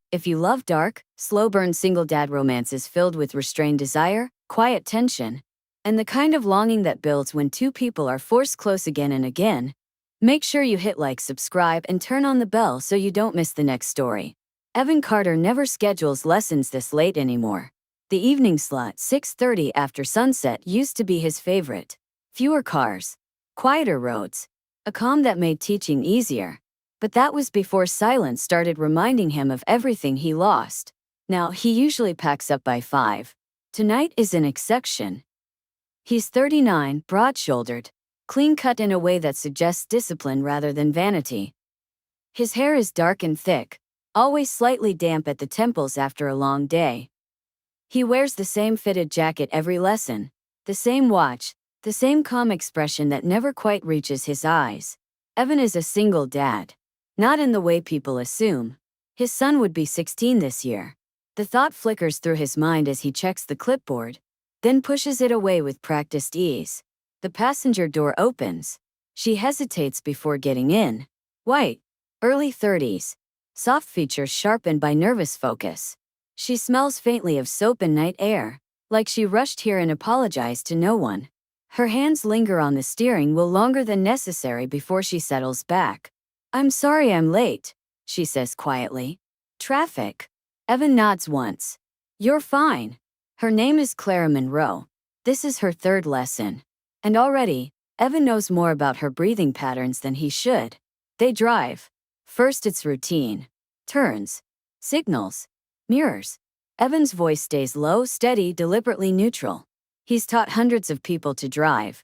If you love dark, slow-burn single dad romances filled with restrained desire, quiet tension, and the kind of longing that builds when two people are forced close again and again, make sure you hit like, subscribe, and turn on the bell so you don't miss the next story. Evan Carter never schedules lessons this late anymore. The evening slot, 6:30 after sunset, used to be his favorite. Fewer cars, quieter roads, a calm that made teaching easier. But that was before silence started reminding him of everything he lost. Now, he usually packs up by 5. Tonight is an exception. He's 39, broad-shouldered, clean-cut in a way that suggests discipline rather than vanity. His hair is dark and thick, always slightly damp at the temples after a long day. He wears the same fitted jacket every lesson, the same watch, the same calm expression that never quite reaches his eyes. Evan is a single dad. Not in the way people assume. His son would be 16 this year. The thought flickers through his mind as he checks the clipboard, then pushes it away with practiced ease. The passenger door opens. She hesitates before getting in. White, early 30s, soft features sharpened by nervous focus. She smells faintly of soap and night air, like she rushed here and apologized to no one. Her hands linger on the steering wheel longer than necessary before she settles back. "I'm sorry I'm late," she says quietly. "Traffic." Evan nods once. "You're fine." Her name is Clara Monroe. This is her 3rd lesson. And already, Evan knows more about her breathing patterns than he should. They drive. First it's routine. Turns. Signals. Mirrors. Evan's voice stays low, steady, deliberately neutral. He's taught hundreds of people to drive.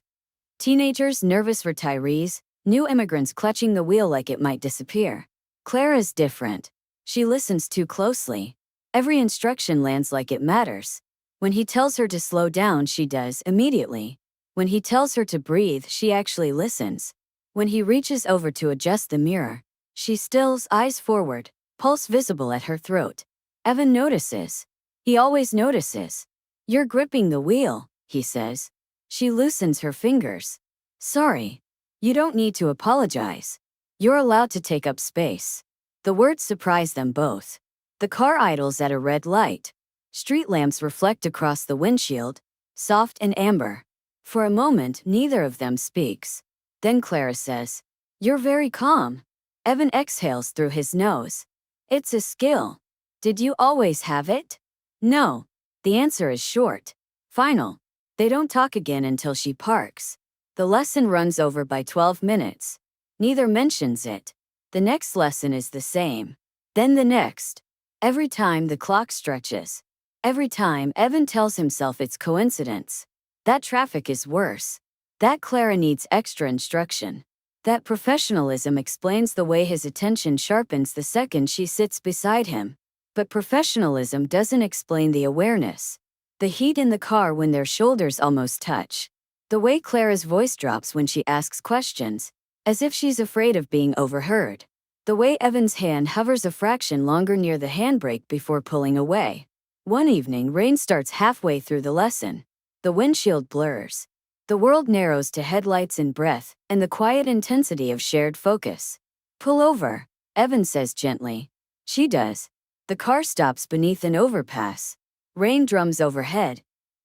Teenagers, nervous retirees, new immigrants clutching the wheel like it might disappear. Clara's different. She listens too closely. Every instruction lands like it matters. When he tells her to slow down, she does immediately. When he tells her to breathe, she actually listens. When he reaches over to adjust the mirror, she stills, eyes forward, pulse visible at her throat. Evan notices. He always notices. "You're gripping the wheel," he says. She loosens her fingers. "Sorry." "You don't need to apologize. You're allowed to take up space." The words surprise them both. The car idles at a red light. Street lamps reflect across the windshield, soft and amber. For a moment, neither of them speaks. Then Clara says, "You're very calm." Evan exhales through his nose. "It's a skill." "Did you always have it?" "No." The answer is short. Final. They don't talk again until she parks. The lesson runs over by 12 minutes. Neither mentions it. The next lesson is the same. Then the next. Every time the clock stretches. Every time Evan tells himself it's coincidence. That traffic is worse. That Clara needs extra instruction. That professionalism explains the way his attention sharpens the second she sits beside him. But professionalism doesn't explain the awareness. The heat in the car when their shoulders almost touch. The way Clara's voice drops when she asks questions, as if she's afraid of being overheard. The way Evan's hand hovers a fraction longer near the handbrake before pulling away. One evening, rain starts halfway through the lesson. The windshield blurs. The world narrows to headlights and breath, and the quiet intensity of shared focus. "Pull over," Evan says gently. She does. The car stops beneath an overpass. Rain drums overhead,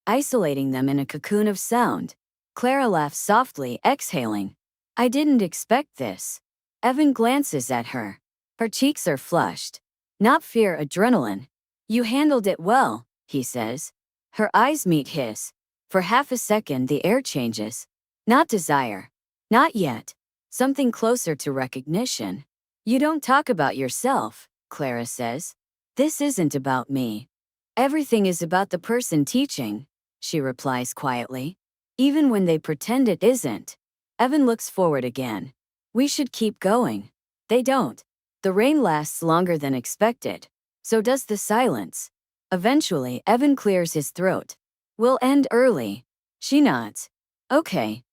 isolating them in a cocoon of sound. Clara laughs softly, exhaling. "I didn't expect this." Evan glances at her. Her cheeks are flushed. Not fear, adrenaline. "You handled it well," he says. Her eyes meet his. For half a second, the air changes. Not desire. Not yet. Something closer to recognition. "You don't talk about yourself," Clara says. "This isn't about me." "Everything is about the person teaching," she replies quietly. "Even when they pretend it isn't." Evan looks forward again. "We should keep going." They don't. The rain lasts longer than expected. So does the silence. Eventually, Evan clears his throat. "We'll end early." She nods. "Okay."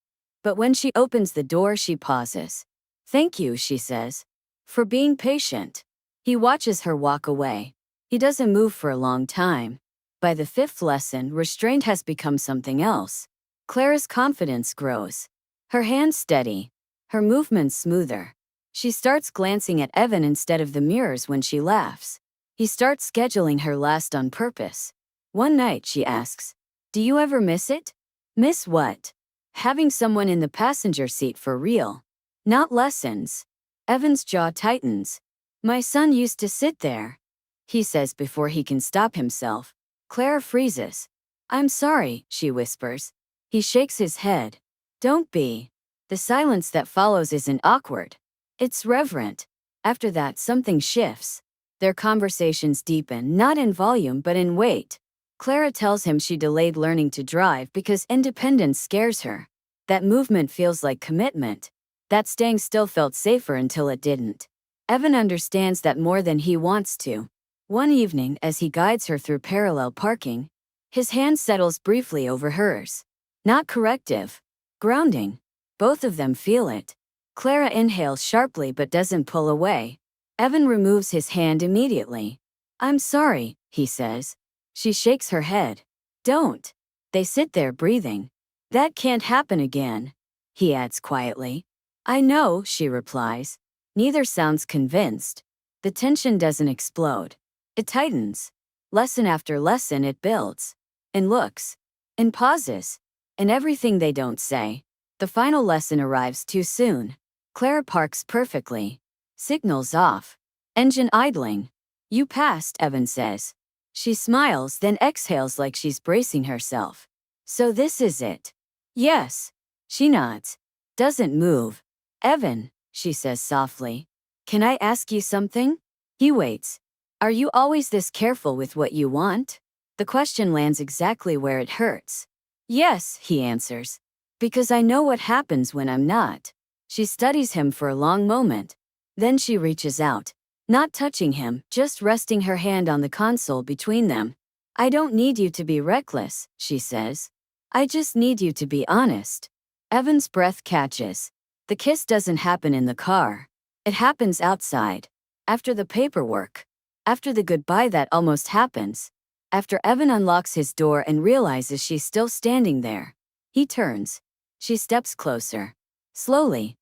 But when she opens the door, she pauses. "Thank you," she says, "for being patient." He watches her walk away. He doesn't move for a long time. By the 5th lesson, restraint has become something else. Clara's confidence grows. Her hands steady. Her movements smoother. She starts glancing at Evan instead of the mirrors when she laughs. He starts scheduling her last on purpose. One night, she asks, "Do you ever miss it?" Miss what? Having someone in the passenger seat for real. Not lessons. Evan's jaw tightens. My son used to sit there, he says before he can stop himself. Clara freezes. I'm sorry, she whispers. He shakes his head. Don't be. The silence that follows isn't awkward. It's reverent. After that, something shifts. Their conversations deepen, not in volume but in weight. Clara tells him she delayed learning to drive because independence scares her. That movement feels like commitment. That staying still felt safer until it didn't. Evan understands that more than he wants to. One evening, as he guides her through parallel parking, his hand settles briefly over hers. Not corrective. Grounding. Both of them feel it. Clara inhales sharply but doesn't pull away. Evan removes his hand immediately. I'm sorry, he says. She shakes her head. Don't. They sit there breathing. That can't happen again, he adds quietly. I know, she replies. Neither sounds convinced. The tension doesn't explode. It tightens. Lesson after lesson it builds. In looks. In pauses. In everything they don't say. The final lesson arrives too soon. Clara parks perfectly. Signals off. Engine idling. You passed, Evan says. She smiles, then exhales like she's bracing herself. So this is it. Yes. She nods. Doesn't move. Evan, she says softly. Can I ask you something? He waits. Are you always this careful with what you want? The question lands exactly where it hurts. Yes, he answers. Because I know what happens when I'm not. She studies him for a long moment. Then she reaches out. Not touching him, just resting her hand on the console between them. I don't need you to be reckless, she says. I just need you to be honest. Evan's breath catches. The kiss doesn't happen in the car. It happens outside. After the paperwork. After the goodbye that almost happens. After Evan unlocks his door and realizes she's still standing there. He turns. She steps closer. Slowly.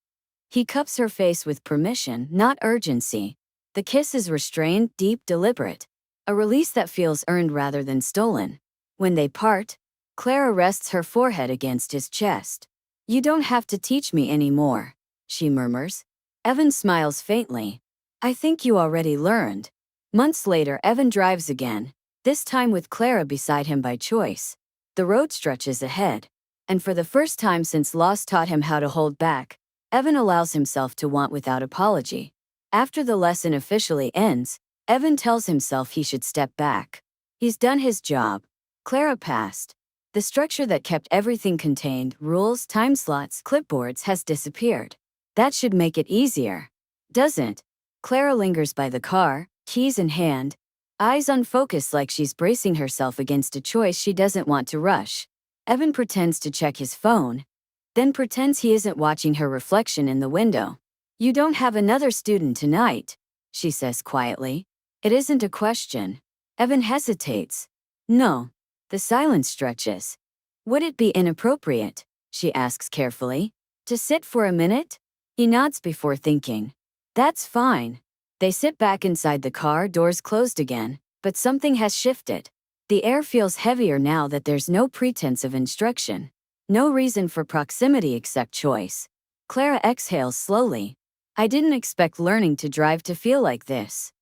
He cups her face with permission, not urgency. The kiss is restrained, deep, deliberate. A release that feels earned rather than stolen. When they part, Clara rests her forehead against his chest. You don't have to teach me anymore, she murmurs. Evan smiles faintly. I think you already learned. Months later, Evan drives again, this time with Clara beside him by choice. The road stretches ahead. And for the first time since loss taught him how to hold back, Evan allows himself to want without apology. After the lesson officially ends, Evan tells himself he should step back. He's done his job. Clara passed. The structure that kept everything contained, rules, time slots, clipboards, has disappeared. That should make it easier. Doesn't. Clara lingers by the car, keys in hand, eyes unfocused like she's bracing herself against a choice she doesn't want to rush. Evan pretends to check his phone, then pretends he isn't watching her reflection in the window. You don't have another student tonight, she says quietly. It isn't a question. Evan hesitates. No. The silence stretches. Would it be inappropriate, she asks carefully, to sit for a minute? He nods before thinking. That's fine. They sit back inside the car, doors closed again, but something has shifted. The air feels heavier now that there's no pretense of instruction. No reason for proximity except choice. Clara exhales slowly. I didn't expect learning to drive to feel like this.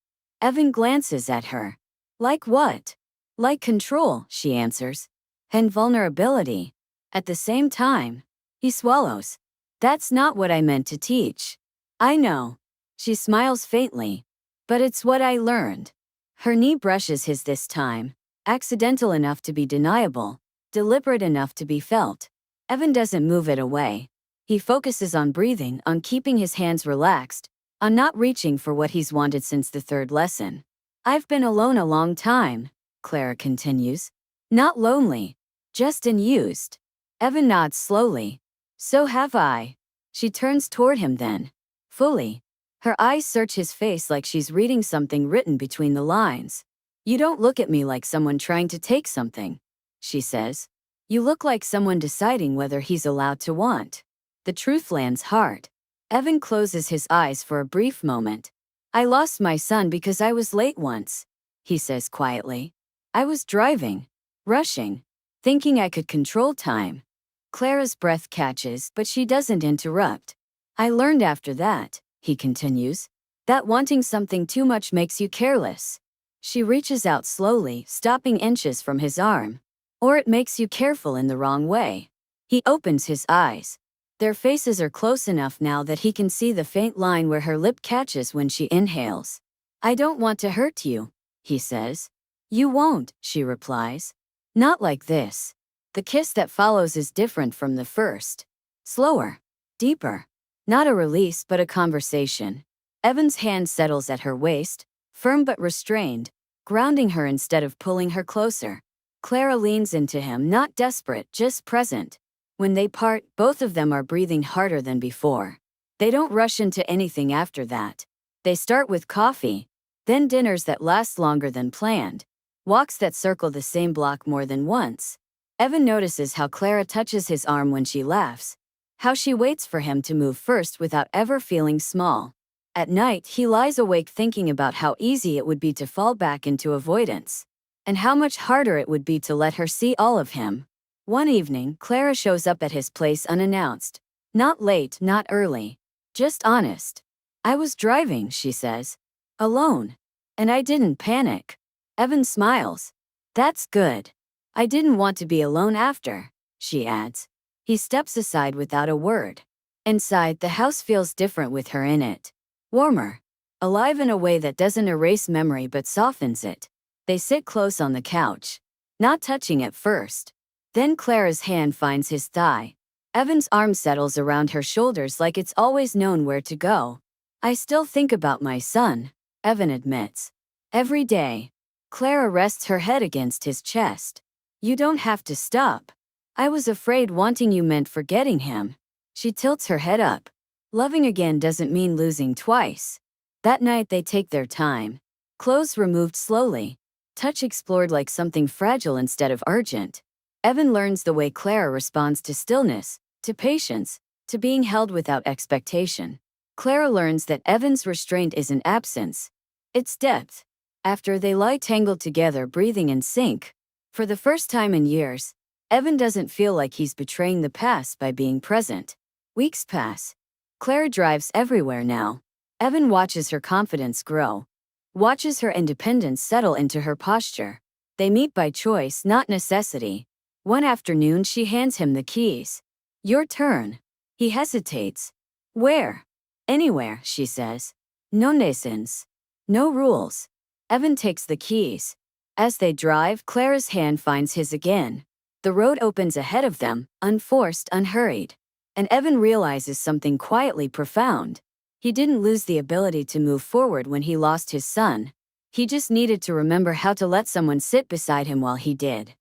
Evan glances at her. Like what? Like control, she answers. And vulnerability. At the same time. He swallows. That's not what I meant to teach. I know. She smiles faintly. But it's what I learned. Her knee brushes his this time. Accidental enough to be deniable. Deliberate enough to be felt. Evan doesn't move it away. He focuses on breathing, on keeping his hands relaxed, on not reaching for what he's wanted since the third lesson. I've been alone a long time, Clara continues. Not lonely. Just unused. Evan nods slowly. So have I. She turns toward him then. Fully. Her eyes search his face like she's reading something written between the lines. You don't look at me like someone trying to take something, she says. You look like someone deciding whether he's allowed to want. The truth lands hard. Evan closes his eyes for a brief moment. I lost my son because I was late once. he says quietly. I was driving, rushing, thinking I could control time. Clara's breath catches, but she doesn't interrupt. I learned after that, he continues, that wanting something too much makes you careless. She reaches out slowly, stopping inches from his arm. Or it makes you careful in the wrong way. He opens his eyes. Their faces are close enough now that he can see the faint line where her lip catches when she inhales. I don't want to hurt you, he says. You won't, she replies. Not like this. The kiss that follows is different from the first. Slower. Deeper. Not a release but a conversation. Evan's hand settles at her waist, firm but restrained, grounding her instead of pulling her closer. Clara leans into him, not desperate, just present. When they part, both of them are breathing harder than before. They don't rush into anything after that. They start with coffee, then dinners that last longer than planned, walks that circle the same block more than once. Evan notices how Clara touches his arm when she laughs, how she waits for him to move first without ever feeling small. At night, he lies awake thinking about how easy it would be to fall back into avoidance, and how much harder it would be to let her see all of him. One evening, Clara shows up at his place unannounced. Not late, not early. Just honest. I was driving, she says. Alone. And I didn't panic. Evan smiles. That's good. I didn't want to be alone after, she adds. He steps aside without a word. Inside, the house feels different with her in it. Warmer. Alive in a way that doesn't erase memory but softens it. They sit close on the couch. Not touching at first. Then Clara's hand finds his thigh. Evan's arm settles around her shoulders like it's always known where to go. I still think about my son, Evan admits. Every day. Clara rests her head against his chest. You don't have to stop. I was afraid wanting you meant forgetting him. She tilts her head up. Loving again doesn't mean losing twice. That night they take their time. Clothes removed slowly. Touch explored like something fragile instead of urgent. Evan learns the way Clara responds to stillness, to patience, to being held without expectation. Clara learns that Evan's restraint isn't absence. It's depth. After they lie tangled together breathing in sync, for the first time in years, Evan doesn't feel like he's betraying the past by being present. Weeks pass. Clara drives everywhere now. Evan watches her confidence grow. Watches her independence settle into her posture. They meet by choice, not necessity. One afternoon she hands him the keys. Your turn. He hesitates. Where? Anywhere, she says. No nesins. No rules. Evan takes the keys. As they drive, Clara's hand finds his again. The road opens ahead of them, unforced, unhurried. And Evan realizes something quietly profound. He didn't lose the ability to move forward when he lost his son. He just needed to remember how to let someone sit beside him while he did.